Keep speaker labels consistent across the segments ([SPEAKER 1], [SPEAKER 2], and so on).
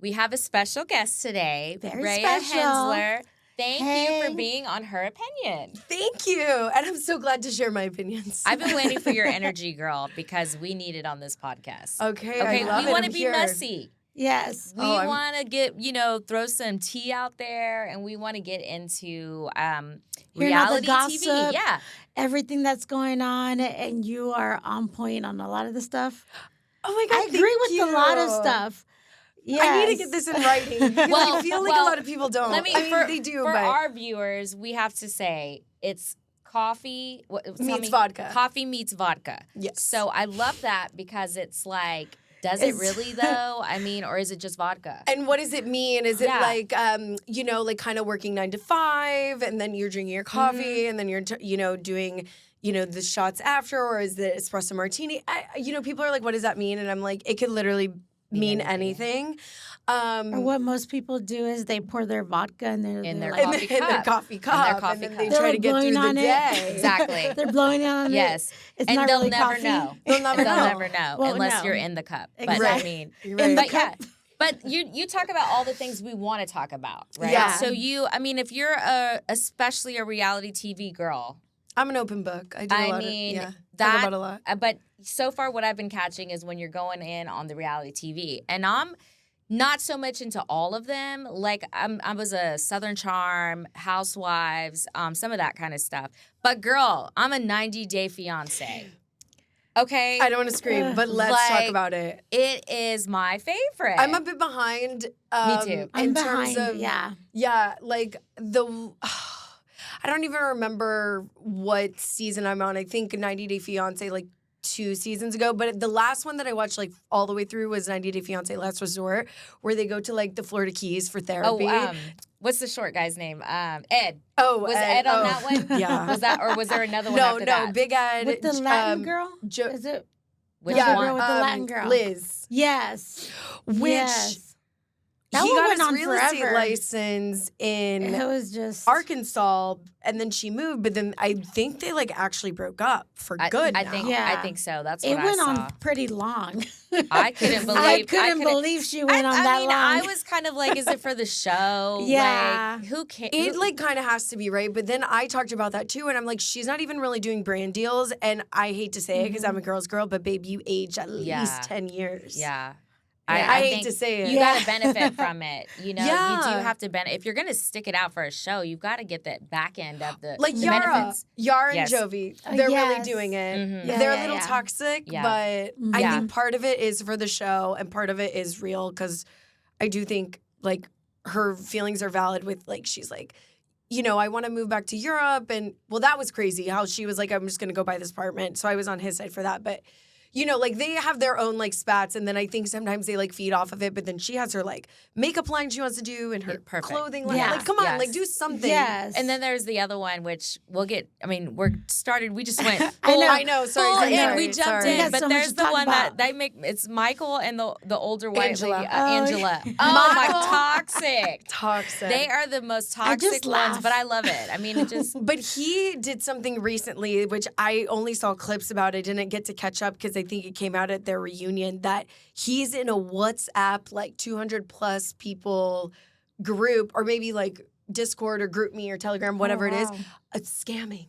[SPEAKER 1] we have a special guest today,
[SPEAKER 2] Very
[SPEAKER 1] Raya
[SPEAKER 2] special.
[SPEAKER 1] Hensler. Thank you for
[SPEAKER 2] Hey.
[SPEAKER 1] being on Her Opinion.
[SPEAKER 3] Thank you. And I'm so glad to share my opinions.
[SPEAKER 1] I've been waiting for your energy, girl, because we need it on this podcast.
[SPEAKER 3] Okay,
[SPEAKER 1] Okay,
[SPEAKER 3] I love
[SPEAKER 1] we
[SPEAKER 3] it.
[SPEAKER 1] want to
[SPEAKER 3] I'm
[SPEAKER 1] be
[SPEAKER 3] here.
[SPEAKER 1] messy.
[SPEAKER 2] Yes.
[SPEAKER 1] We want to get, throw some tea out there, and we want to get into
[SPEAKER 2] Hearing all the
[SPEAKER 1] reality
[SPEAKER 2] gossip,
[SPEAKER 1] TV. Yeah.
[SPEAKER 2] everything that's going on, and you are on point on a lot of the stuff.
[SPEAKER 3] Oh my God,
[SPEAKER 2] I agree with
[SPEAKER 3] thank
[SPEAKER 2] a lot of
[SPEAKER 3] you.
[SPEAKER 2] stuff. Yes.
[SPEAKER 3] I need to get this in writing. Because I feel like a lot of people don't. They do,
[SPEAKER 1] for
[SPEAKER 3] but
[SPEAKER 1] our viewers, we have to say it's Coffee
[SPEAKER 3] Meets Vodka.
[SPEAKER 1] Coffee Meets Vodka.
[SPEAKER 3] Yes.
[SPEAKER 1] So I love that because it's like, does it really though? I mean, or is it just vodka?
[SPEAKER 3] And what does it mean? Is it like, like kind of working 9 to 5, and then you're drinking your coffee, and then you're, doing, the shots after, or is it espresso martini? People are like, what does that mean? And I'm like, it could literally mean anything.
[SPEAKER 2] Or what most people do is they pour their vodka in their
[SPEAKER 1] coffee cup.
[SPEAKER 3] In their coffee cup.
[SPEAKER 1] coffee
[SPEAKER 3] and then
[SPEAKER 1] cup.
[SPEAKER 3] they
[SPEAKER 2] They're
[SPEAKER 3] try to
[SPEAKER 2] like
[SPEAKER 3] get through
[SPEAKER 2] blowing
[SPEAKER 3] the
[SPEAKER 2] on it.
[SPEAKER 3] day.
[SPEAKER 1] Exactly.
[SPEAKER 2] They're blowing on
[SPEAKER 1] Yes.
[SPEAKER 2] it. It's
[SPEAKER 1] And
[SPEAKER 2] not
[SPEAKER 1] they'll
[SPEAKER 2] really
[SPEAKER 1] never
[SPEAKER 2] coffee.
[SPEAKER 1] know.
[SPEAKER 3] They'll never know.
[SPEAKER 1] They'll never know
[SPEAKER 2] Well,
[SPEAKER 1] unless
[SPEAKER 2] no.
[SPEAKER 1] you're in the cup. But
[SPEAKER 2] Exactly.
[SPEAKER 1] I mean,
[SPEAKER 3] You're right.
[SPEAKER 1] but yeah. But you talk about all the things we want to talk about, right?
[SPEAKER 3] Yeah.
[SPEAKER 1] So if you're especially a reality TV girl,
[SPEAKER 3] I'm an open book. I do a lot talk about a lot.
[SPEAKER 1] But so far what I've been catching is when you're going in on the reality TV. And I'm not so much into all of them. Like I was a Southern Charm, Housewives, some of that kind of stuff. But girl, I'm a 90-day fiance. Okay?
[SPEAKER 3] I don't want to scream, but let's talk about it.
[SPEAKER 1] It is my favorite.
[SPEAKER 3] I'm a bit behind.
[SPEAKER 1] Me too.
[SPEAKER 2] I'm
[SPEAKER 3] in
[SPEAKER 2] behind,
[SPEAKER 3] terms of like I don't even remember what season I'm on. I think 90 Day Fiance like 2 seasons ago, but the last one that I watched like all the way through was 90 Day Fiance Last Resort, where they go to like the Florida Keys for therapy.
[SPEAKER 1] What's the short guy's name? Ed.
[SPEAKER 3] Oh,
[SPEAKER 1] was Ed on that one?
[SPEAKER 3] Yeah.
[SPEAKER 1] Was that, or was there another one after that?
[SPEAKER 3] No, Big Ed.
[SPEAKER 2] With the Latin girl? Is it?
[SPEAKER 1] Which
[SPEAKER 2] the
[SPEAKER 1] one?
[SPEAKER 2] girl with the Latin girl.
[SPEAKER 3] Liz.
[SPEAKER 2] Yes.
[SPEAKER 3] Which
[SPEAKER 2] yes. That
[SPEAKER 3] he
[SPEAKER 2] one
[SPEAKER 3] got
[SPEAKER 2] went
[SPEAKER 3] his
[SPEAKER 2] on
[SPEAKER 3] real
[SPEAKER 2] forever.
[SPEAKER 3] estate license in
[SPEAKER 2] It was just
[SPEAKER 3] Arkansas, and then she moved. But then I think they like actually broke up for good.
[SPEAKER 1] I
[SPEAKER 3] now.
[SPEAKER 1] think so. That's
[SPEAKER 2] it
[SPEAKER 1] what
[SPEAKER 2] went
[SPEAKER 1] I saw.
[SPEAKER 2] on pretty long.
[SPEAKER 1] I couldn't believe.
[SPEAKER 2] I couldn't believe she went on that long.
[SPEAKER 1] I was kind of like, is it for the show?
[SPEAKER 2] Yeah.
[SPEAKER 1] Like, who cares?
[SPEAKER 3] It like kind of has to be, right? But then I talked about that too, and I'm like, she's not even really doing brand deals. And I hate to say it because I'm a girl's girl, but babe, you age at least 10 years.
[SPEAKER 1] Yeah.
[SPEAKER 3] I hate
[SPEAKER 1] think
[SPEAKER 3] to say it.
[SPEAKER 1] You got to benefit from it. You do
[SPEAKER 3] Yeah.
[SPEAKER 1] have to benefit. If you're going to stick it out for a show, you've got to get that back end of the
[SPEAKER 3] Like
[SPEAKER 1] the benefits.
[SPEAKER 3] Yara
[SPEAKER 1] Yes.
[SPEAKER 3] and Jovi, they're really
[SPEAKER 2] Yes.
[SPEAKER 3] doing it.
[SPEAKER 1] Mhm.
[SPEAKER 2] Yeah,
[SPEAKER 3] They're
[SPEAKER 2] yeah,
[SPEAKER 3] a little
[SPEAKER 2] yeah.
[SPEAKER 3] toxic,
[SPEAKER 1] Yeah.
[SPEAKER 3] but I
[SPEAKER 1] Yeah.
[SPEAKER 3] think part of it is for the show and part of it is real because I do think like her feelings are valid with like she's like, I want to move back to Europe, and well, that was crazy how she was like, I'm just gonna go buy this apartment. So I was on his side for that, but. Like they have their own like spats, and then I think sometimes they like feed off of it. But then she has her like makeup line she wants to do and her
[SPEAKER 1] Perfect.
[SPEAKER 3] clothing line.
[SPEAKER 2] Yeah.
[SPEAKER 3] Like, come on,
[SPEAKER 1] Yes.
[SPEAKER 3] like do something.
[SPEAKER 2] Yes.
[SPEAKER 1] And then there's the other one, which we'll get. I mean, we're started. We just went.
[SPEAKER 3] I know. Sorry,
[SPEAKER 1] full
[SPEAKER 3] sorry,
[SPEAKER 1] in.
[SPEAKER 3] sorry,
[SPEAKER 1] We jumped
[SPEAKER 3] sorry.
[SPEAKER 2] We
[SPEAKER 1] in,
[SPEAKER 2] got
[SPEAKER 1] but
[SPEAKER 2] so much
[SPEAKER 1] there's
[SPEAKER 2] to
[SPEAKER 1] the
[SPEAKER 2] talk
[SPEAKER 1] one
[SPEAKER 2] about.
[SPEAKER 1] that they make. It's Michael and the older white
[SPEAKER 3] Angela.
[SPEAKER 1] lady,
[SPEAKER 2] Oh,
[SPEAKER 1] Angela.
[SPEAKER 2] yeah.
[SPEAKER 1] Oh my,
[SPEAKER 3] Michael.
[SPEAKER 1] toxic.
[SPEAKER 3] Toxic.
[SPEAKER 1] They are the most
[SPEAKER 2] I
[SPEAKER 1] toxic
[SPEAKER 2] just
[SPEAKER 1] ones,
[SPEAKER 2] laugh.
[SPEAKER 1] but I love it. I mean, it just.
[SPEAKER 3] But he did something recently, which I only saw clips about. I didn't get to catch up because I think it came out at their reunion that he's in a WhatsApp, like 200 plus people group, or maybe like Discord or GroupMe or Telegram, whatever it is,
[SPEAKER 2] wow.
[SPEAKER 3] scamming.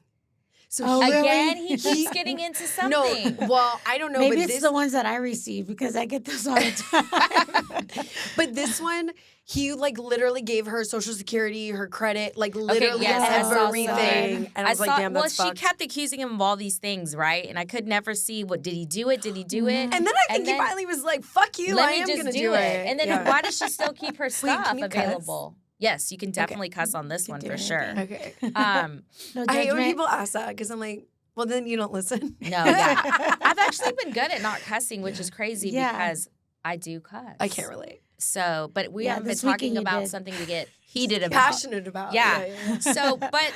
[SPEAKER 3] So
[SPEAKER 2] Oh, really?
[SPEAKER 1] Again, he keeps getting into something.
[SPEAKER 3] No, well, I don't know.
[SPEAKER 2] Maybe
[SPEAKER 3] but
[SPEAKER 2] it's
[SPEAKER 3] this,
[SPEAKER 2] the ones that I receive because I get this all the time.
[SPEAKER 3] But this one, he like literally gave her social security, her credit, like literally
[SPEAKER 1] yes, I saw
[SPEAKER 3] everything.
[SPEAKER 1] something.
[SPEAKER 3] And I was like, damn, that's
[SPEAKER 1] she
[SPEAKER 3] fucked.
[SPEAKER 1] kept accusing him of all these things, right? And I could never see did he do it? Did he do it?
[SPEAKER 3] And then I think he finally was like, fuck you,
[SPEAKER 1] Let
[SPEAKER 3] I
[SPEAKER 1] me
[SPEAKER 3] am
[SPEAKER 1] just
[SPEAKER 3] going to
[SPEAKER 1] do it. And then
[SPEAKER 3] Yeah.
[SPEAKER 1] why does she still keep her stuff
[SPEAKER 3] can you cuss?
[SPEAKER 1] available? Yes, you can definitely cuss on this one
[SPEAKER 2] do
[SPEAKER 1] for
[SPEAKER 2] it.
[SPEAKER 1] sure.
[SPEAKER 3] Okay.
[SPEAKER 2] No
[SPEAKER 3] I hate when
[SPEAKER 2] judgment.
[SPEAKER 3] people ask that because I'm like, well, then you don't listen.
[SPEAKER 1] No, yeah. I've actually been good at not cussing, which is crazy
[SPEAKER 2] Yeah.
[SPEAKER 1] because I do cuss.
[SPEAKER 3] I can't relate.
[SPEAKER 1] So, but we
[SPEAKER 2] Yeah,
[SPEAKER 1] haven't been
[SPEAKER 2] this weekend
[SPEAKER 1] talking
[SPEAKER 2] you
[SPEAKER 1] about
[SPEAKER 2] did.
[SPEAKER 1] something to get heated about.
[SPEAKER 3] Passionate about.
[SPEAKER 1] Yeah. So, but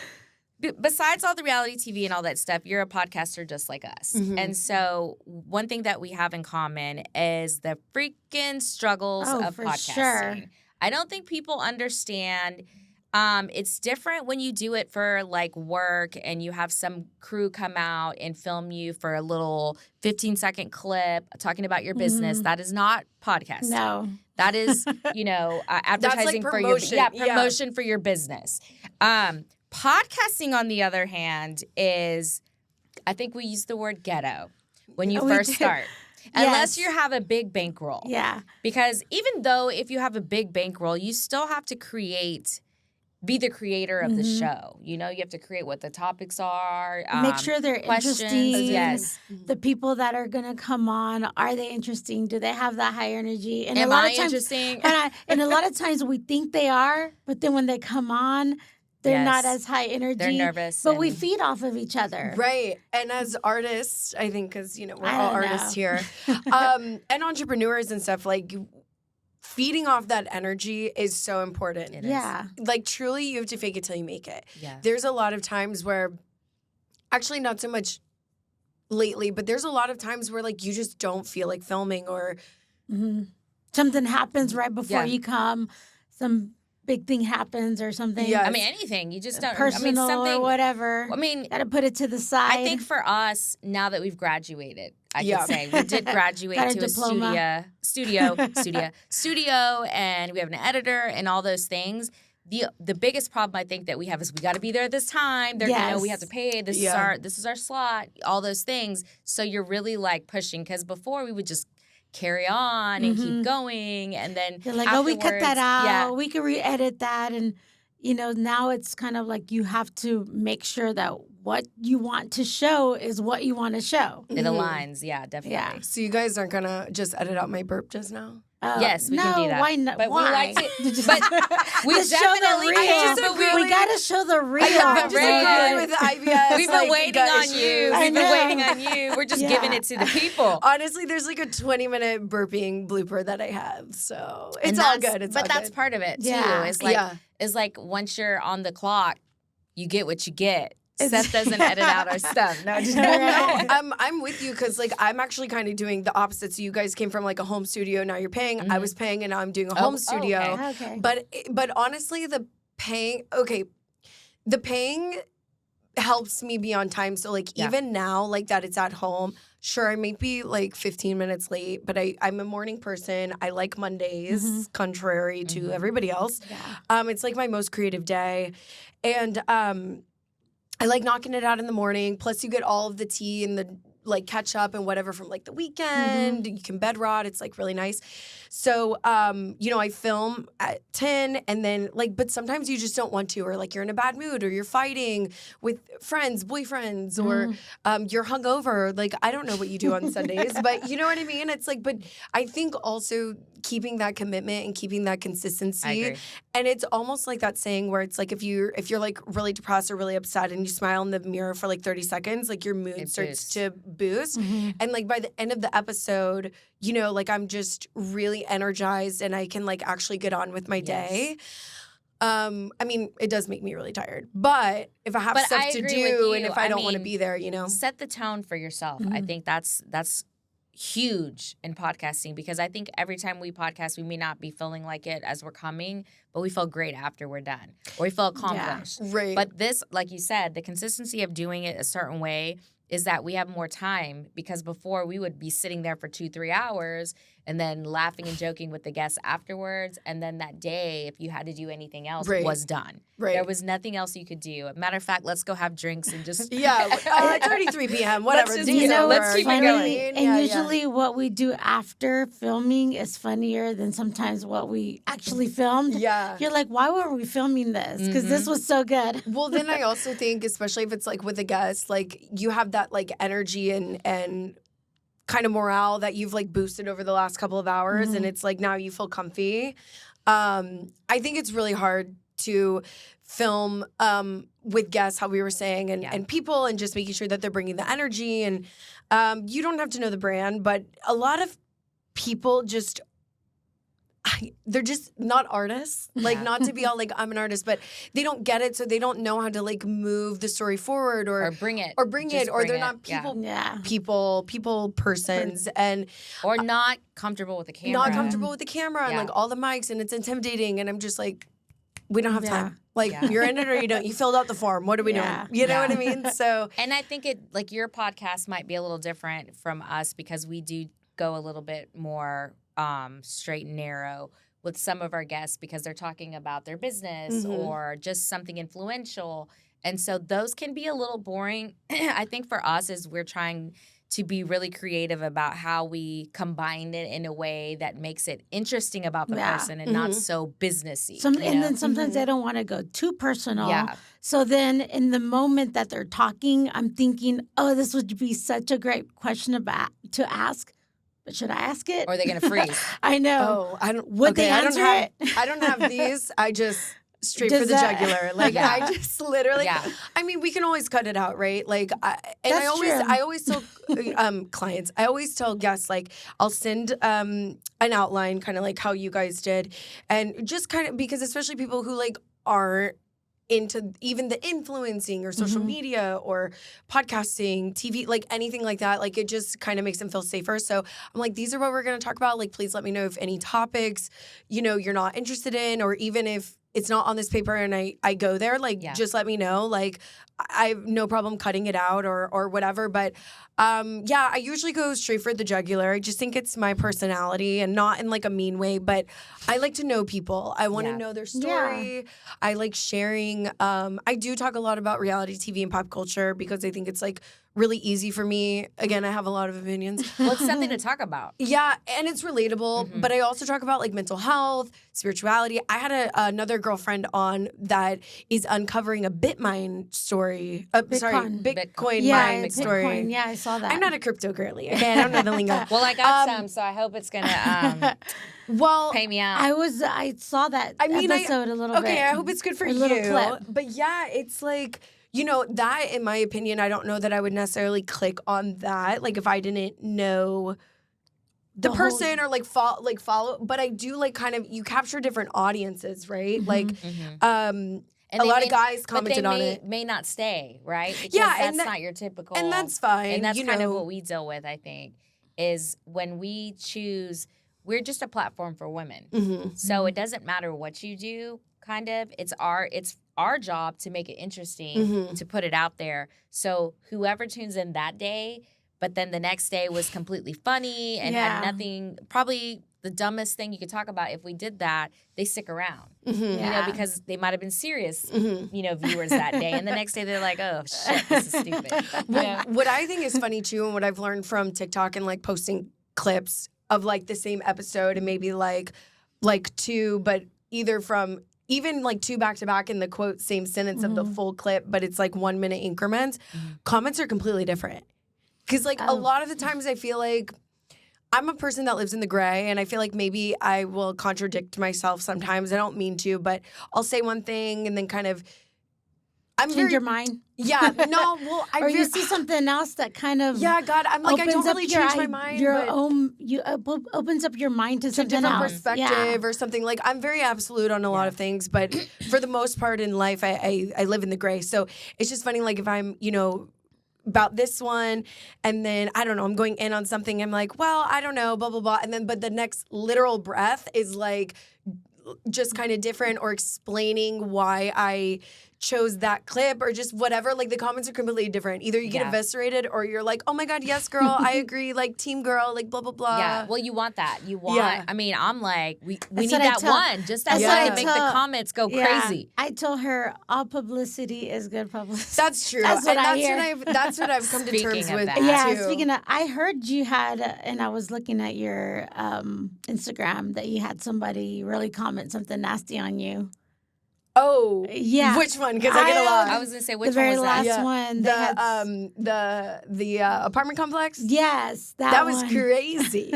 [SPEAKER 1] besides all the reality TV and all that stuff, you're a podcaster just like us.
[SPEAKER 3] Mhm.
[SPEAKER 1] And so one thing that we have in common is the freaking struggles
[SPEAKER 2] Oh,
[SPEAKER 1] of
[SPEAKER 2] for
[SPEAKER 1] podcasting.
[SPEAKER 2] sure.
[SPEAKER 1] I don't think people understand It's different when you do it for like work and you have some crew come out and film you for a little 15-second clip talking about your business.
[SPEAKER 2] Mhm.
[SPEAKER 1] That is not podcasting.
[SPEAKER 2] No.
[SPEAKER 1] That is, advertising for your
[SPEAKER 3] promotion.
[SPEAKER 1] promotion for your business. Podcasting, on the other hand, is, I think we use the word ghetto when you
[SPEAKER 2] We
[SPEAKER 1] first
[SPEAKER 2] did.
[SPEAKER 1] start. Unless you have a big bankroll.
[SPEAKER 2] Yeah.
[SPEAKER 1] Because even though if you have a big bankroll, you still have to be the creator of the show. You have to create what the topics are.
[SPEAKER 2] Make sure they're
[SPEAKER 1] questions.
[SPEAKER 2] interesting.
[SPEAKER 1] Yes.
[SPEAKER 2] The people that are going to come on, are they interesting? Do they have that high energy? And
[SPEAKER 1] Am
[SPEAKER 2] a lot
[SPEAKER 1] I
[SPEAKER 2] of times,
[SPEAKER 1] interesting?
[SPEAKER 2] and a lot of times we think they are, but then when they come on, they're not
[SPEAKER 1] Yes.
[SPEAKER 2] as high energy.
[SPEAKER 1] They're nervous.
[SPEAKER 2] But we
[SPEAKER 1] and-
[SPEAKER 2] feed off of each other.
[SPEAKER 3] Right. And as artists, I think, because, we're
[SPEAKER 2] I
[SPEAKER 3] all
[SPEAKER 2] don't
[SPEAKER 3] artists
[SPEAKER 2] know.
[SPEAKER 3] here, and entrepreneurs and stuff, like, feeding off that energy is so important.
[SPEAKER 1] It is.
[SPEAKER 2] Yeah.
[SPEAKER 3] Like, truly, you have to fake it till you make it.
[SPEAKER 1] Yeah.
[SPEAKER 3] There's a lot of times where, actually, not so much lately, but there's a lot of times where, like, you just don't feel like filming or.
[SPEAKER 2] Mhm. Something happens right before
[SPEAKER 1] Yeah.
[SPEAKER 2] you come. Some big thing happens or something.
[SPEAKER 3] Yeah.
[SPEAKER 1] I mean, anything. You just don't.
[SPEAKER 2] Personal
[SPEAKER 1] something.
[SPEAKER 2] or whatever.
[SPEAKER 1] I mean,
[SPEAKER 2] Got to put it to the side.
[SPEAKER 1] I think for us, now that we've graduated, I
[SPEAKER 3] Yeah.
[SPEAKER 1] could say we did graduate
[SPEAKER 2] Got a
[SPEAKER 1] to
[SPEAKER 2] diploma.
[SPEAKER 1] studio, and we have an editor and all those things. The biggest problem I think that we have is we got to be there this time. We have
[SPEAKER 2] Yes.
[SPEAKER 1] to pay. This is our slot. All those things. So you're really like pushing, because before we would just carry on and keep going, and then
[SPEAKER 2] You're like, oh, we cut that
[SPEAKER 1] afterwards-
[SPEAKER 2] out.
[SPEAKER 1] Yeah.
[SPEAKER 2] We can re-edit that. And, now it's kind of like you have to make sure that what you want to show is what you want to show.
[SPEAKER 1] It aligns. Yeah, definitely.
[SPEAKER 2] Yeah.
[SPEAKER 3] So you guys aren't going to just edit out my burp just now?
[SPEAKER 1] Yes, we
[SPEAKER 2] no,
[SPEAKER 1] can do that.
[SPEAKER 2] Why not?
[SPEAKER 1] But we
[SPEAKER 2] why?
[SPEAKER 1] like to- but we
[SPEAKER 2] Let's show the
[SPEAKER 1] definitely
[SPEAKER 2] real.
[SPEAKER 1] can, but
[SPEAKER 2] we got to show the real.
[SPEAKER 3] I'm just
[SPEAKER 1] Right.
[SPEAKER 3] agreeing with the IBS.
[SPEAKER 1] We've been waiting
[SPEAKER 3] gut
[SPEAKER 1] on
[SPEAKER 3] issues.
[SPEAKER 1] you.
[SPEAKER 2] I
[SPEAKER 1] We've been
[SPEAKER 2] know.
[SPEAKER 1] waiting on you. We're just giving
[SPEAKER 2] Yeah.
[SPEAKER 1] it to the people.
[SPEAKER 3] Honestly, there's like a 20-minute burping blooper that I have, so it's
[SPEAKER 1] And
[SPEAKER 3] all
[SPEAKER 1] that's-
[SPEAKER 3] good. It's
[SPEAKER 1] but
[SPEAKER 3] all
[SPEAKER 1] that's
[SPEAKER 3] good.
[SPEAKER 1] part of it too.
[SPEAKER 2] Yeah.
[SPEAKER 1] It's like once you're on the clock, you get what you get.
[SPEAKER 2] It's-
[SPEAKER 1] Seth doesn't edit out our stuff. No, just
[SPEAKER 3] No, I'm with you because like I'm actually kind of doing the opposite. So you guys came from like a home studio, now you're paying. I was paying, and now I'm doing a home studio.
[SPEAKER 1] okay.
[SPEAKER 2] Okay.
[SPEAKER 3] But honestly, the paying helps me be on time. So like even now, like that it's at home. Sure, I may be like 15 minutes late, but I'm a morning person. I like Mondays, contrary to everybody else.
[SPEAKER 2] Yeah.
[SPEAKER 3] It's like my most creative day, and I like knocking it out in the morning. Plus, you get all of the tea and the like catch up and whatever from like the weekend. You can bed rot. It's like really nice. So, I film at 10 and then like, but sometimes you just don't want to, or like you're in a bad mood, or you're fighting with friends, boyfriends, or you're hungover. Like, I don't know what you do on Sundays, but you know what I mean? It's like, but I think also keeping that commitment and keeping that consistency.
[SPEAKER 1] I agree.
[SPEAKER 3] And it's almost like that saying where it's like if you're like really depressed or really upset and you smile in the mirror for like 30 seconds, like your mood starts
[SPEAKER 1] boosts.
[SPEAKER 3] to boost. And like by the end of the episode, like I'm just really energized and I can like actually get on with my day. I mean, it does make me really tired. But if I have
[SPEAKER 1] But
[SPEAKER 3] stuff
[SPEAKER 1] I
[SPEAKER 3] to
[SPEAKER 1] agree with
[SPEAKER 3] do and
[SPEAKER 1] you.
[SPEAKER 3] if I
[SPEAKER 1] I
[SPEAKER 3] don't want to
[SPEAKER 1] mean,
[SPEAKER 3] be there,
[SPEAKER 1] Set the tone for yourself. I think that's huge in podcasting, because I think every time we podcast, we may not be feeling like it as we're coming, but we feel great after we're done, or we feel accomplished.
[SPEAKER 3] Right.
[SPEAKER 1] But this, like you said, the consistency of doing it a certain way is that we have more time, because before we would be sitting there for 2-3 hours and then laughing and joking with the guests afterwards. And then that day, if you had to do anything else, was done.
[SPEAKER 3] Right.
[SPEAKER 1] There was nothing else you could do. Matter of fact, let's go have drinks and just
[SPEAKER 3] it's already 3 p.m. Whatever.
[SPEAKER 1] Let's just-
[SPEAKER 3] It's
[SPEAKER 1] you know,
[SPEAKER 3] over.
[SPEAKER 1] let's keep it
[SPEAKER 3] You know what I
[SPEAKER 1] going.
[SPEAKER 3] mean?
[SPEAKER 2] And
[SPEAKER 3] Yeah,
[SPEAKER 2] usually what we do after filming is funnier than sometimes what we actually filmed.
[SPEAKER 3] Yeah.
[SPEAKER 2] You're like, why were we filming this? Because this was so good.
[SPEAKER 3] Well, then I also think, especially if it's like with a guest, like you have that like energy and kind of morale that you've like boosted over the last couple of hours, and it's like now you feel comfy. I think it's really hard to film with guests, how we were saying, and people, and just making sure that they're bringing the energy. And you don't have to know the brand, but a lot of people just they're just not artists. Like, not to be all like, I'm an artist, but they don't get it, so they don't know how to like move the story forward or
[SPEAKER 1] bring it.
[SPEAKER 3] or bring
[SPEAKER 1] Just
[SPEAKER 3] it, or
[SPEAKER 1] bring
[SPEAKER 3] they're
[SPEAKER 1] it.
[SPEAKER 3] not
[SPEAKER 1] Yeah.
[SPEAKER 3] people persons, and
[SPEAKER 1] Or not comfortable with the camera.
[SPEAKER 3] not comfortable with the camera and
[SPEAKER 1] Yeah.
[SPEAKER 3] like all the mics, and it's intimidating. And I'm just like, we don't have
[SPEAKER 2] Yeah.
[SPEAKER 3] time. Like,
[SPEAKER 1] Yeah.
[SPEAKER 3] you're in it or you don't. You filled out the form. What are we
[SPEAKER 2] Yeah.
[SPEAKER 3] doing? You know
[SPEAKER 1] Yeah.
[SPEAKER 3] what I mean? So,
[SPEAKER 1] And I think like your podcast might be a little different from us because we do go a little bit more straight and narrow with some of our guests because they're talking about their business or just something influential. And so those can be a little boring. I think for us is we're trying to be really creative about how we combine it in a way that makes it interesting about the
[SPEAKER 2] Yeah.
[SPEAKER 1] person and not so businessy.
[SPEAKER 2] And
[SPEAKER 1] you know?
[SPEAKER 2] then sometimes I don't want to go too personal.
[SPEAKER 1] Yeah.
[SPEAKER 2] So then in the moment that they're talking, I'm thinking, oh, this would be such a great question to ask. But should I ask it?
[SPEAKER 1] Or are they going to freeze?
[SPEAKER 2] I know.
[SPEAKER 3] oh, I don't.
[SPEAKER 2] Would they answer it?
[SPEAKER 3] I don't have these. I just straight
[SPEAKER 2] Does
[SPEAKER 3] for the
[SPEAKER 2] that-
[SPEAKER 3] jugular. Like,
[SPEAKER 1] Yeah.
[SPEAKER 3] I just literally.
[SPEAKER 1] Yeah.
[SPEAKER 3] I mean, we can always cut it out, right? Like,
[SPEAKER 2] That's true.
[SPEAKER 3] I always tell clients, I always tell guests, like, I'll send an outline, kind of like how you guys did, and just kind of because especially people who like aren't into even the influencing or social media or podcasting, TV, like anything like that. Like, it just kind of makes them feel safer. So I'm like, these are what we're going to talk about. Like, please let me know if any topics, you're not interested in, or even if it's not on this paper and I go there, like, just let me know. Like, I have no problem cutting it out or whatever. But I usually go straight for the jugular. I just think it's my personality and not in like a mean way, but I like to know people. I want to know their story. I like sharing. I do talk a lot about reality TV and pop culture because I think it's like really easy for me. Again, I have a lot of opinions.
[SPEAKER 1] Well, it's something to talk about.
[SPEAKER 3] Yeah, and it's relatable, but I also talk about like mental health, spirituality. I had another girlfriend on that is uncovering a Bitcoin story. Bitcoin mine story.
[SPEAKER 2] Bitcoin. Yeah, I saw that.
[SPEAKER 3] I'm not a crypto girly. Okay, I don't know the lingo.
[SPEAKER 1] Well, I got some, so I hope it's going to
[SPEAKER 3] Well,
[SPEAKER 1] pay me out.
[SPEAKER 2] I saw that episode a little bit.
[SPEAKER 3] Okay, I hope it's good for
[SPEAKER 2] A
[SPEAKER 3] you.
[SPEAKER 2] little clip.
[SPEAKER 3] But yeah, it's like, that in my opinion, I don't know that I would necessarily click on that. Like, if I didn't know the person or like follow, but I do like kind of, you capture different audiences, right? Like,
[SPEAKER 1] And
[SPEAKER 3] a lot of guys commented on it.
[SPEAKER 1] May not stay, right? Because
[SPEAKER 3] and
[SPEAKER 1] that's not your typical.
[SPEAKER 3] and that's fine.
[SPEAKER 1] And that's kind of what we deal with, I think, is when we choose, we're just a platform for women. So it doesn't matter what you do, kind of. It's our job to make it interesting, to put it out there. So whoever tunes in that day, but then the next day was completely funny and had nothing, probably the dumbest thing you could talk about. If we did that, they stick around, because they might have been serious, viewers that day. And the next day they're like, oh, shit, this is stupid.
[SPEAKER 3] What I think is funny too, and what I've learned from TikTok and like posting clips of like the same episode and maybe like two, but either from even like two back to back in the quote same sentence of the full clip, but it's like 1 minute increments. Comments are completely different. Because like a lot of the times I feel like I'm a person that lives in the gray, and I feel like maybe I will contradict myself sometimes. I don't mean to, but I'll say one thing and then kind of
[SPEAKER 2] change your mind.
[SPEAKER 3] Yeah, no, well,
[SPEAKER 2] you see something else that kind of
[SPEAKER 3] God, I'm like, I don't really change my mind.
[SPEAKER 2] Opens up your mind to something
[SPEAKER 3] different
[SPEAKER 2] else.
[SPEAKER 3] perspective or something. Like, I'm very absolute on a lot of things, but for the most part in life, I live in the gray. So it's just funny, like if I'm, about this one, and then I don't know, I'm going in on something, I'm like, well, I don't know, blah, blah, blah. And then, but the next literal breath is like just kind of different or explaining why I chose that clip or just whatever. Like, the comments are completely different. Either you get eviscerated or you're like, oh my God, yes, girl, I agree, like team girl, like blah, blah, blah.
[SPEAKER 1] Yeah, well, you want that. You want, I mean, I'm like, we need
[SPEAKER 2] what
[SPEAKER 1] that one. Just that one to make the comments go crazy.
[SPEAKER 2] I told her all publicity is good publicity.
[SPEAKER 3] That's true.
[SPEAKER 2] That's what I hear.
[SPEAKER 3] That's what I've come to terms with.
[SPEAKER 2] Yeah,
[SPEAKER 3] too.
[SPEAKER 2] speaking of, I heard you had, and I was looking at your Instagram, that you had somebody really comment something nasty on you.
[SPEAKER 3] Oh,
[SPEAKER 2] yeah.
[SPEAKER 3] Which one? Because I get a lot.
[SPEAKER 1] I was gonna say, which
[SPEAKER 2] the very
[SPEAKER 1] one was that?
[SPEAKER 2] last one.
[SPEAKER 3] The apartment complex.
[SPEAKER 2] Yes,
[SPEAKER 3] that was
[SPEAKER 2] one.
[SPEAKER 3] crazy.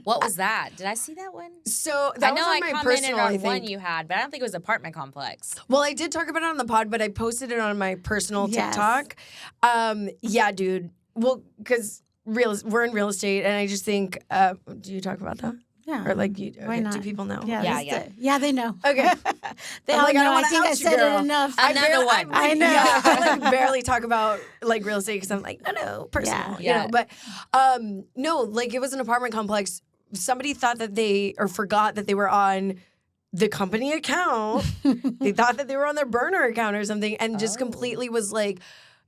[SPEAKER 1] What was that? Did I see that one?
[SPEAKER 3] So that was on my
[SPEAKER 1] commented
[SPEAKER 3] personal.
[SPEAKER 1] on
[SPEAKER 3] I think
[SPEAKER 1] one you had, but I don't think it was apartment complex.
[SPEAKER 3] Well, I did talk about it on the pod, but I posted it on my personal
[SPEAKER 2] Yes.
[SPEAKER 3] TikTok. Yeah, dude. Well, because we're in real estate, and I just think. Do you talk about that?
[SPEAKER 2] Yeah.
[SPEAKER 3] Or like,
[SPEAKER 2] Why not?
[SPEAKER 3] do people know?
[SPEAKER 2] Yeah, they know.
[SPEAKER 3] Okay.
[SPEAKER 2] They
[SPEAKER 3] I'm
[SPEAKER 2] all
[SPEAKER 3] like,
[SPEAKER 2] know.
[SPEAKER 3] I
[SPEAKER 2] I think I said
[SPEAKER 3] girl.
[SPEAKER 2] it enough.
[SPEAKER 1] Another one.
[SPEAKER 2] I know.
[SPEAKER 3] Yeah, I like barely talk about like real estate because I'm like, no, personal.
[SPEAKER 1] Yeah.
[SPEAKER 3] You know, but no, like it was an apartment complex. Somebody thought that they or forgot that they were on the company account. They thought that they were on their burner account or something, and just completely was like,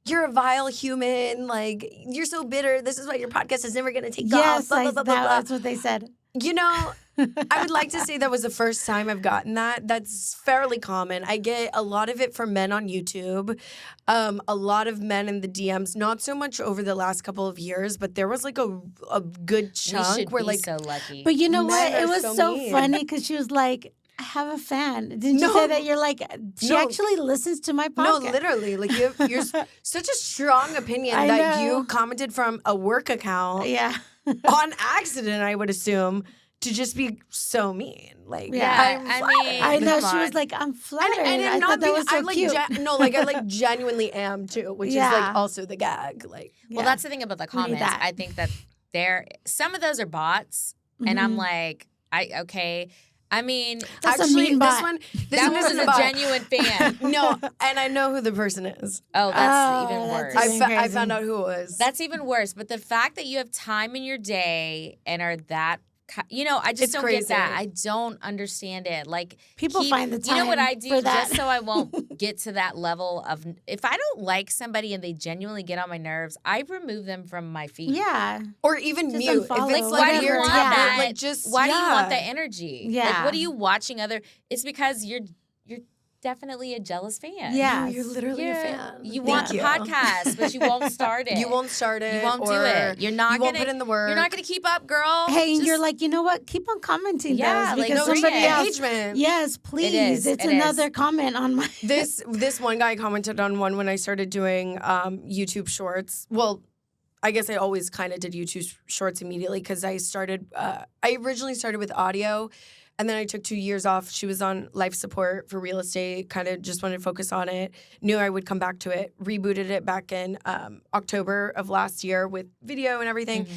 [SPEAKER 3] you're a vile human. Like, you're so bitter. This is why your podcast is never going to take off.
[SPEAKER 2] Yes,
[SPEAKER 3] Blah, blah, blah, blah, blah.
[SPEAKER 2] that's what they said.
[SPEAKER 3] You know, I would like to say that was the first time I've gotten that. That's fairly common. I get a lot of it from men on YouTube, a lot of men in the DMs. Not so much over the last couple of years, but there was like a good chunk
[SPEAKER 1] We should
[SPEAKER 3] where
[SPEAKER 1] be
[SPEAKER 3] like,
[SPEAKER 1] so lucky.
[SPEAKER 2] But you know
[SPEAKER 3] Men
[SPEAKER 2] what? It
[SPEAKER 3] are
[SPEAKER 2] was
[SPEAKER 3] so
[SPEAKER 2] so
[SPEAKER 3] mean.
[SPEAKER 2] funny because she was like, I have a fan. Didn't you
[SPEAKER 3] No.
[SPEAKER 2] say that? You're like, she
[SPEAKER 3] No.
[SPEAKER 2] actually listens to my
[SPEAKER 3] no,
[SPEAKER 2] podcast.
[SPEAKER 3] literally, like you're such a strong opinion
[SPEAKER 2] I
[SPEAKER 3] that
[SPEAKER 2] know.
[SPEAKER 3] you commented from a work account
[SPEAKER 2] Yeah.
[SPEAKER 3] on accident, I would assume, to just be so mean. Like,
[SPEAKER 2] Yeah,
[SPEAKER 3] I'm
[SPEAKER 1] I
[SPEAKER 3] flattered.
[SPEAKER 1] mean-
[SPEAKER 2] I know.
[SPEAKER 1] Come
[SPEAKER 2] She was
[SPEAKER 1] on.
[SPEAKER 2] like, I'm flattered.
[SPEAKER 3] And
[SPEAKER 2] I
[SPEAKER 3] I'm
[SPEAKER 2] thought
[SPEAKER 3] not
[SPEAKER 2] that
[SPEAKER 3] being,
[SPEAKER 2] was so
[SPEAKER 3] I'm like,
[SPEAKER 2] cute.
[SPEAKER 3] no, like I like genuinely am too, which is
[SPEAKER 2] Yeah.
[SPEAKER 3] like also the gag. Like,
[SPEAKER 1] Well,
[SPEAKER 2] Yeah.
[SPEAKER 1] that's the thing about the
[SPEAKER 2] We need
[SPEAKER 1] comments.
[SPEAKER 2] that.
[SPEAKER 1] I think that some of those are bots, and I'm
[SPEAKER 2] Mhm.
[SPEAKER 1] like, okay. I mean,
[SPEAKER 2] That's a
[SPEAKER 3] actually,
[SPEAKER 2] mean
[SPEAKER 3] this
[SPEAKER 2] bot.
[SPEAKER 3] one
[SPEAKER 1] that
[SPEAKER 3] one
[SPEAKER 1] was
[SPEAKER 3] isn't
[SPEAKER 1] a
[SPEAKER 3] bot.
[SPEAKER 1] genuine fan.
[SPEAKER 3] No, and I know who the person is.
[SPEAKER 1] Oh, that's
[SPEAKER 2] Oh,
[SPEAKER 1] even
[SPEAKER 2] that's
[SPEAKER 1] worse.
[SPEAKER 2] even
[SPEAKER 3] I
[SPEAKER 2] crazy.
[SPEAKER 3] found out who it was.
[SPEAKER 1] That's even worse. But the fact that you have time in your day and are that, I just
[SPEAKER 3] It's
[SPEAKER 1] don't
[SPEAKER 3] crazy.
[SPEAKER 1] get that. I don't understand it. Like
[SPEAKER 2] People find the
[SPEAKER 1] You know what
[SPEAKER 2] time
[SPEAKER 1] I do
[SPEAKER 2] for that.
[SPEAKER 1] just so I won't get to that level of. If I don't like somebody and they genuinely get on my nerves, I remove them from my feed.
[SPEAKER 2] Yeah.
[SPEAKER 3] or even
[SPEAKER 2] Just
[SPEAKER 3] mute. If
[SPEAKER 2] unfollow.
[SPEAKER 3] it's
[SPEAKER 1] Like,
[SPEAKER 3] like
[SPEAKER 1] why do you
[SPEAKER 3] weird
[SPEAKER 1] want
[SPEAKER 3] habit,
[SPEAKER 1] that?
[SPEAKER 3] like just
[SPEAKER 1] Why do you want
[SPEAKER 3] yeah.
[SPEAKER 1] that energy?
[SPEAKER 2] Yeah.
[SPEAKER 1] Like, what are you watching other? It's because you're definitely a jealous fan.
[SPEAKER 2] Yeah.
[SPEAKER 3] You're literally a fan.
[SPEAKER 1] You
[SPEAKER 3] Thank
[SPEAKER 1] want the
[SPEAKER 3] you.
[SPEAKER 1] podcast, but you won't start it.
[SPEAKER 3] You won't start it.
[SPEAKER 1] You won't do
[SPEAKER 3] or
[SPEAKER 1] it. You're not
[SPEAKER 3] you won't
[SPEAKER 1] gonna
[SPEAKER 3] put in the work.
[SPEAKER 1] You're not gonna keep up, girl.
[SPEAKER 2] Hey, and
[SPEAKER 1] Just-
[SPEAKER 2] you're like, you know what? Keep on commenting
[SPEAKER 1] Yeah,
[SPEAKER 2] those
[SPEAKER 1] like,
[SPEAKER 2] because
[SPEAKER 1] no,
[SPEAKER 2] somebody
[SPEAKER 1] bring it.
[SPEAKER 2] else.
[SPEAKER 3] engagement.
[SPEAKER 2] Yes, please.
[SPEAKER 1] is,
[SPEAKER 2] It's
[SPEAKER 1] it
[SPEAKER 2] another
[SPEAKER 1] is.
[SPEAKER 2] comment on my.
[SPEAKER 3] This one guy commented on one when I started doing YouTube Shorts. Well, I guess I always kind of did YouTube Shorts immediately because I originally started with audio, and then I took 2 years off. She was on life support for real estate, kind of just wanted to focus on it. Knew I would come back to it. Rebooted it back in October of last year with video and everything.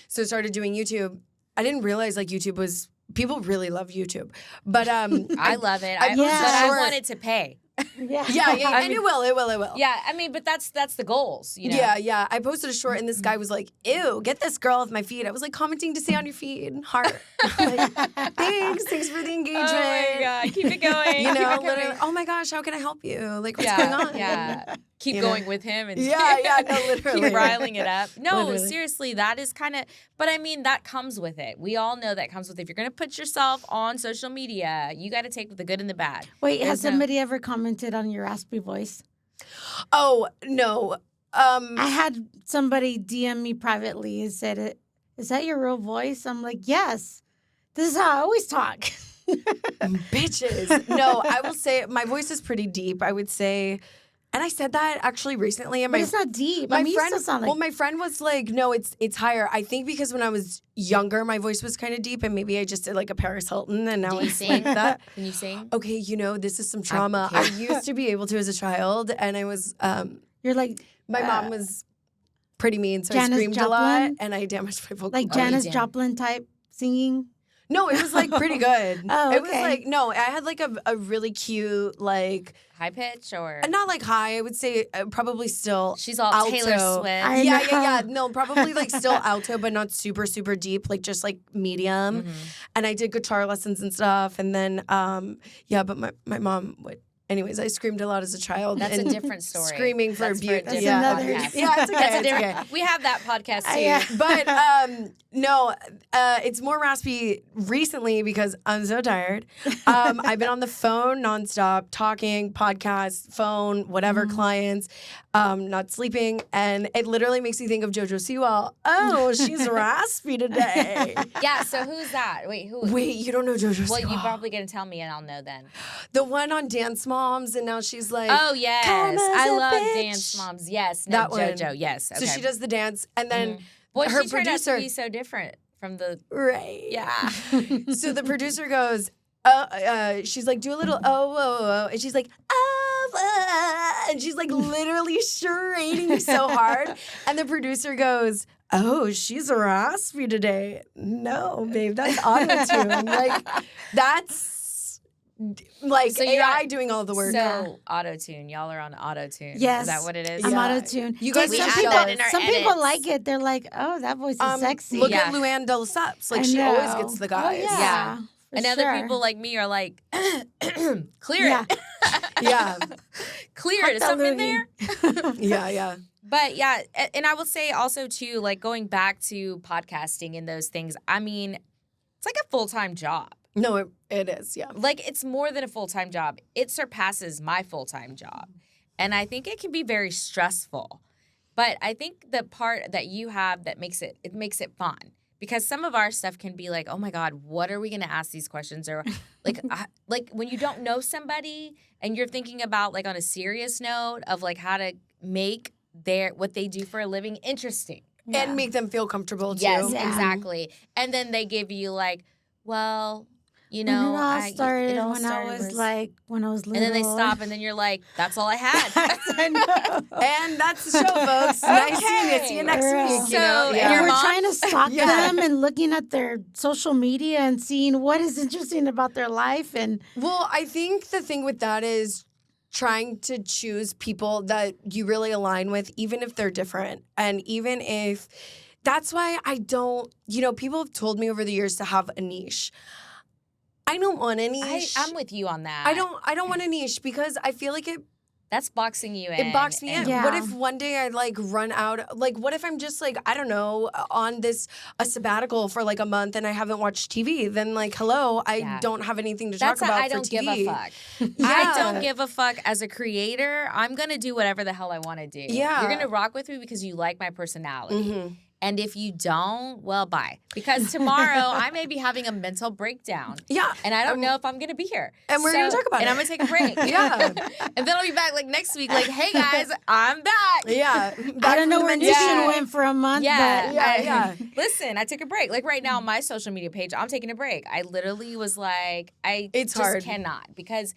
[SPEAKER 3] So I started doing YouTube. I didn't realize like YouTube was, people really love YouTube. But
[SPEAKER 1] I love it.
[SPEAKER 3] I
[SPEAKER 1] But
[SPEAKER 3] posted
[SPEAKER 2] a
[SPEAKER 1] I
[SPEAKER 3] short-
[SPEAKER 1] wanted to pay.
[SPEAKER 2] Yeah.
[SPEAKER 3] yeah,
[SPEAKER 1] I
[SPEAKER 3] and
[SPEAKER 1] mean-
[SPEAKER 3] it will.
[SPEAKER 1] Yeah, I mean, but that's the goals, you know.
[SPEAKER 3] Yeah. I posted a short and this guy was like, ew, get this girl off my feed. I was like, commenting to stay on your feed. Heart. Like, thanks for the engagement.
[SPEAKER 1] Oh my god, keep it going.
[SPEAKER 3] You
[SPEAKER 1] Keep it
[SPEAKER 3] know,
[SPEAKER 1] coming.
[SPEAKER 3] literally, oh my gosh, how can I help you? Like, what's going on?
[SPEAKER 1] Yeah. Keep
[SPEAKER 3] You know?
[SPEAKER 1] going with him and
[SPEAKER 3] Yeah, no, literally.
[SPEAKER 1] keep riling it up. No,
[SPEAKER 3] Literally.
[SPEAKER 1] seriously, that is kind of. But I mean, that comes with it. We all know that comes with it. If you're gonna put yourself on social media, you got to take the good and the bad.
[SPEAKER 2] Wait, has
[SPEAKER 1] There's no-
[SPEAKER 2] somebody ever commented on your raspy voice?
[SPEAKER 3] Oh, no.
[SPEAKER 2] I had somebody DM me privately and said, "Is that your real voice?" I'm like, "Yes. This is how I always talk."
[SPEAKER 3] Bitches. No, I will say my voice is pretty deep. I would say, and I said that actually recently. And
[SPEAKER 2] But
[SPEAKER 3] my
[SPEAKER 2] it's not deep.
[SPEAKER 3] My
[SPEAKER 2] I mean,
[SPEAKER 3] friend,
[SPEAKER 2] you still sound like.
[SPEAKER 3] well, my friend was like, "No, it's higher." I think because when I was younger, my voice was kind of deep, and maybe I just did like a Paris Hilton, and now
[SPEAKER 1] Do you
[SPEAKER 3] it's
[SPEAKER 1] sing?
[SPEAKER 3] like that.
[SPEAKER 1] Can you sing?
[SPEAKER 3] Okay, this is some trauma.
[SPEAKER 1] Okay.
[SPEAKER 3] I used to be able to as a child, and I was.
[SPEAKER 2] You're like
[SPEAKER 3] My mom was pretty mean, so
[SPEAKER 2] Janis
[SPEAKER 3] I screamed a lot,
[SPEAKER 2] Joplin?
[SPEAKER 3] and I damaged my vocal.
[SPEAKER 2] like
[SPEAKER 3] cords.
[SPEAKER 2] Janis
[SPEAKER 1] did.
[SPEAKER 2] Joplin type singing.
[SPEAKER 3] No, it was like pretty good.
[SPEAKER 2] Oh,
[SPEAKER 3] It was
[SPEAKER 2] okay.
[SPEAKER 3] like no, I had like a really cute like
[SPEAKER 1] High pitch or
[SPEAKER 3] not like high. I would say probably still.
[SPEAKER 1] she's all
[SPEAKER 3] alto.
[SPEAKER 1] Taylor Swift.
[SPEAKER 2] I
[SPEAKER 3] Yeah.
[SPEAKER 2] know.
[SPEAKER 3] No, probably like still alto, but not super, super deep, like just like medium.
[SPEAKER 1] Mhm.
[SPEAKER 3] And I did guitar lessons and stuff. And then, but my mom would. Anyways, I screamed a lot as a child.
[SPEAKER 1] That's a
[SPEAKER 3] and
[SPEAKER 1] different story.
[SPEAKER 3] Screaming for
[SPEAKER 1] That's
[SPEAKER 3] abuse.
[SPEAKER 1] different
[SPEAKER 3] Yeah.
[SPEAKER 2] another-
[SPEAKER 1] podcast.
[SPEAKER 3] Yeah, it's okay.
[SPEAKER 1] That's a
[SPEAKER 3] it's
[SPEAKER 1] different.
[SPEAKER 3] okay.
[SPEAKER 1] We have that podcast too.
[SPEAKER 2] Yeah.
[SPEAKER 3] But no, it's more raspy recently because I'm so tired. I've been on the phone nonstop, talking, podcast, phone, whatever, clients, not sleeping, and it literally makes me think of JoJo Siwa. Oh, she's raspy today.
[SPEAKER 1] Yeah. So who's that? Wait, who?
[SPEAKER 3] Wait, you don't know JoJo
[SPEAKER 1] Well,
[SPEAKER 3] Siwa?
[SPEAKER 1] you're probably gonna tell me, and I'll know then.
[SPEAKER 3] The one on Dance Moms, and now she's like,
[SPEAKER 1] Oh yes,
[SPEAKER 3] "Come as
[SPEAKER 1] I
[SPEAKER 3] a
[SPEAKER 1] love
[SPEAKER 3] bitch."
[SPEAKER 1] Dance Moms. Yes, no,
[SPEAKER 3] That one.
[SPEAKER 1] JoJo. Yes. Okay.
[SPEAKER 3] So she does the dance, and then
[SPEAKER 1] Boy,
[SPEAKER 3] her
[SPEAKER 1] she turned out
[SPEAKER 3] producer.
[SPEAKER 1] to be so different from the.
[SPEAKER 3] Right.
[SPEAKER 1] Yeah.
[SPEAKER 3] So the producer goes, she's like, do a little and she's like, and she's like literally shredding so hard. And the producer goes, oh, she's raspy today. No, babe, that's auto-tune. Like, that's like
[SPEAKER 1] So you're
[SPEAKER 3] AI
[SPEAKER 1] not-
[SPEAKER 3] doing all the work.
[SPEAKER 1] So auto tune, y'all are on auto tune.
[SPEAKER 2] Yes.
[SPEAKER 1] Is that what it is?
[SPEAKER 2] I'm
[SPEAKER 3] Yeah.
[SPEAKER 2] auto tune.
[SPEAKER 3] You guys
[SPEAKER 1] We
[SPEAKER 3] are
[SPEAKER 1] add
[SPEAKER 3] jealous.
[SPEAKER 1] that in our
[SPEAKER 2] Some people
[SPEAKER 1] edits.
[SPEAKER 2] like it. They're like, oh, that voice is sexy.
[SPEAKER 3] Look
[SPEAKER 1] Yeah.
[SPEAKER 3] at Luann Del Sups. Like,
[SPEAKER 2] I
[SPEAKER 3] she always
[SPEAKER 2] know.
[SPEAKER 3] gets the guys.
[SPEAKER 2] Oh, yeah.
[SPEAKER 1] Yeah. And other people like me are like, clear
[SPEAKER 2] Yeah.
[SPEAKER 1] it.
[SPEAKER 3] Yeah.
[SPEAKER 1] Clear it. Is something there?
[SPEAKER 3] Yeah.
[SPEAKER 1] But yeah, and I will say also too, like going back to podcasting and those things, I mean, it's like a full-time job.
[SPEAKER 3] No, it is. Yeah.
[SPEAKER 1] Like it's more than a full-time job. It surpasses my full-time job. And I think it can be very stressful. But I think the part that you have that makes it fun. Because some of our stuff can be like, oh my God, what are we going to ask these questions? Or like when you don't know somebody and you're thinking about like on a serious note of like how to make what they do for a living interesting.
[SPEAKER 3] Yeah. And make them feel comfortable too.
[SPEAKER 1] Yes, exactly. And then they give you like, well, you know,
[SPEAKER 2] when I was little.
[SPEAKER 1] And then they stop, and then you're like, that's all I had.
[SPEAKER 2] I know.
[SPEAKER 3] And that's the show, folks. Nice seeing you. See you next week.
[SPEAKER 1] So,
[SPEAKER 3] You know?
[SPEAKER 2] And we're trying to stalk them and looking at their social media and seeing what is interesting about their life. And
[SPEAKER 3] well, I think the thing with that is trying to choose people that you really align with, even if they're different. And even if that's why I don't, people have told me over the years to have a niche. I don't want a niche.
[SPEAKER 1] I'm with you on that.
[SPEAKER 3] I don't want a niche because I feel like
[SPEAKER 1] that's boxing you in.
[SPEAKER 3] It boxed me in.
[SPEAKER 2] Yeah.
[SPEAKER 3] What if one day I like run out? Like, what if I'm just like, I don't know, on a sabbatical for like a month and I haven't watched TV? Then like, hello, I don't have anything to talk about
[SPEAKER 1] I don't
[SPEAKER 3] for TV.
[SPEAKER 1] give a fuck. I don't give a fuck as a creator. I'm gonna do whatever the hell I want to do.
[SPEAKER 3] Yeah.
[SPEAKER 1] You're gonna rock with me because you like my personality.
[SPEAKER 3] Mm-hmm.
[SPEAKER 1] And if you don't, well, bye. Because tomorrow I may be having a mental breakdown.
[SPEAKER 3] Yeah.
[SPEAKER 1] And I don't know if I'm going to be here.
[SPEAKER 3] And we're going to talk about it.
[SPEAKER 1] And I'm going to take a break.
[SPEAKER 3] Yeah.
[SPEAKER 1] And then I'll be back like next week like, hey, guys, I'm back.
[SPEAKER 3] Yeah.
[SPEAKER 2] I don't know where Nishan went for a month.
[SPEAKER 1] Yeah.
[SPEAKER 2] But
[SPEAKER 3] Yeah.
[SPEAKER 1] Listen, I took a break. Like right now on my social media page, I'm taking a break. I literally was like,
[SPEAKER 3] It's
[SPEAKER 1] just
[SPEAKER 3] hard.
[SPEAKER 1] cannot. Because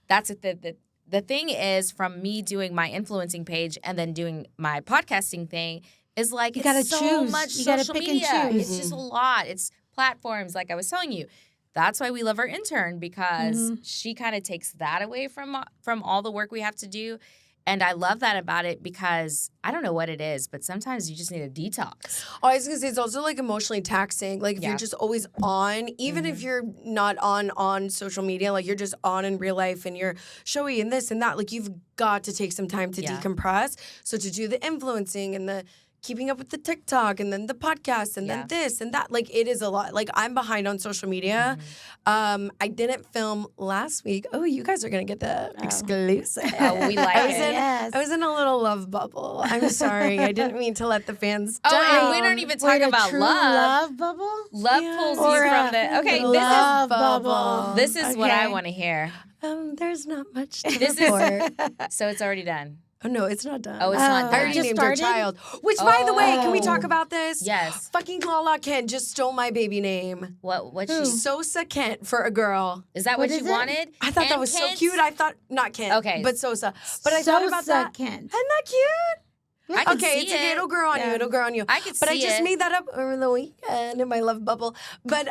[SPEAKER 1] that's the thing is from me doing my influencing page and then doing my podcasting thing, is like, it's so much social media. It's just a lot. It's platforms, like I was telling you. That's why we love our intern, because she kind of takes that away from all the work we have to do. And I love that about it because I don't know what it is, but sometimes you just need a detox.
[SPEAKER 3] Oh, I was going to say, it's also like emotionally taxing. Like if you're just always on, even if you're not on social media, like you're just on in real life and you're showy and this and that, like you've got to take some time to decompress. So to do the influencing and the keeping up with the TikTok and then the podcast and then this and that. Like, it is a lot. Like, I'm behind on social media. I didn't film last week. Oh, you guys are going to get the exclusive.
[SPEAKER 1] Oh, we like it.
[SPEAKER 3] I was in a little love bubble. I'm sorry. I didn't mean to let the fans down.
[SPEAKER 1] Oh, and we don't even talk about
[SPEAKER 2] love bubble?
[SPEAKER 1] Love pulls you from the... Okay,
[SPEAKER 2] love bubble.
[SPEAKER 1] This is what I want to hear.
[SPEAKER 3] There's not much to
[SPEAKER 1] This
[SPEAKER 3] report.
[SPEAKER 1] So it's already done.
[SPEAKER 3] Oh, no, it's not done.
[SPEAKER 1] Oh, it's not done.
[SPEAKER 3] I already named our child. Which, by the way, can we talk about this?
[SPEAKER 1] Yes.
[SPEAKER 3] Fucking Lala Kent just stole my baby name.
[SPEAKER 1] What she...
[SPEAKER 3] Sosa Kent for a girl.
[SPEAKER 1] Is that what you wanted?
[SPEAKER 3] I thought that was so cute. I thought, not Kent, but Sosa. But I thought about that.
[SPEAKER 2] Kent.
[SPEAKER 3] Isn't that cute?
[SPEAKER 1] I can
[SPEAKER 3] okay,
[SPEAKER 1] see
[SPEAKER 3] it's okay. It'll grow on you. It'll grow on you.
[SPEAKER 1] I can see
[SPEAKER 3] But I just
[SPEAKER 1] it.
[SPEAKER 3] made that up over the weekend in my love bubble. But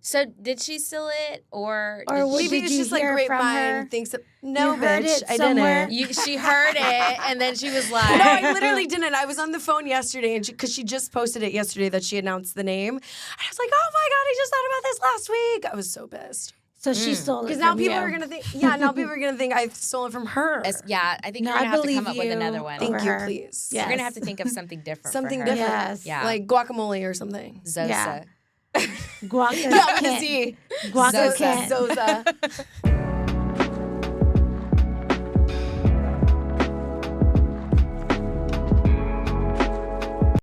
[SPEAKER 1] So did she steal it, or
[SPEAKER 3] maybe it's just like great mind thinks that. No, bitch, I didn't.
[SPEAKER 1] She heard it, and then she was like,
[SPEAKER 3] "No, I literally didn't. I was on the phone yesterday, and because she just posted it yesterday that she announced the name, and I was like, oh my god, I just thought about this last week. I was so pissed.
[SPEAKER 2] So she stole it
[SPEAKER 3] because now
[SPEAKER 2] from
[SPEAKER 3] people
[SPEAKER 2] you.
[SPEAKER 3] are gonna think. Yeah, now people are gonna think I stole it from her.
[SPEAKER 1] Yeah, I think
[SPEAKER 2] No,
[SPEAKER 1] we're gonna
[SPEAKER 2] I
[SPEAKER 1] have to come
[SPEAKER 2] believe
[SPEAKER 1] up with
[SPEAKER 2] you.
[SPEAKER 1] another one.
[SPEAKER 3] Thank you,
[SPEAKER 2] her.
[SPEAKER 3] please.
[SPEAKER 2] Yes.
[SPEAKER 1] We're gonna have to think of something different.
[SPEAKER 3] Something
[SPEAKER 1] for her.
[SPEAKER 3] different.
[SPEAKER 2] Yes.
[SPEAKER 1] Yeah.
[SPEAKER 3] Like guacamole or something.
[SPEAKER 1] Zosa.
[SPEAKER 2] Yeah. Guaca
[SPEAKER 3] Yeah, with a
[SPEAKER 2] Kent.
[SPEAKER 3] Z.
[SPEAKER 2] Guaca
[SPEAKER 1] Zosa.
[SPEAKER 2] Kent.
[SPEAKER 3] Zosa.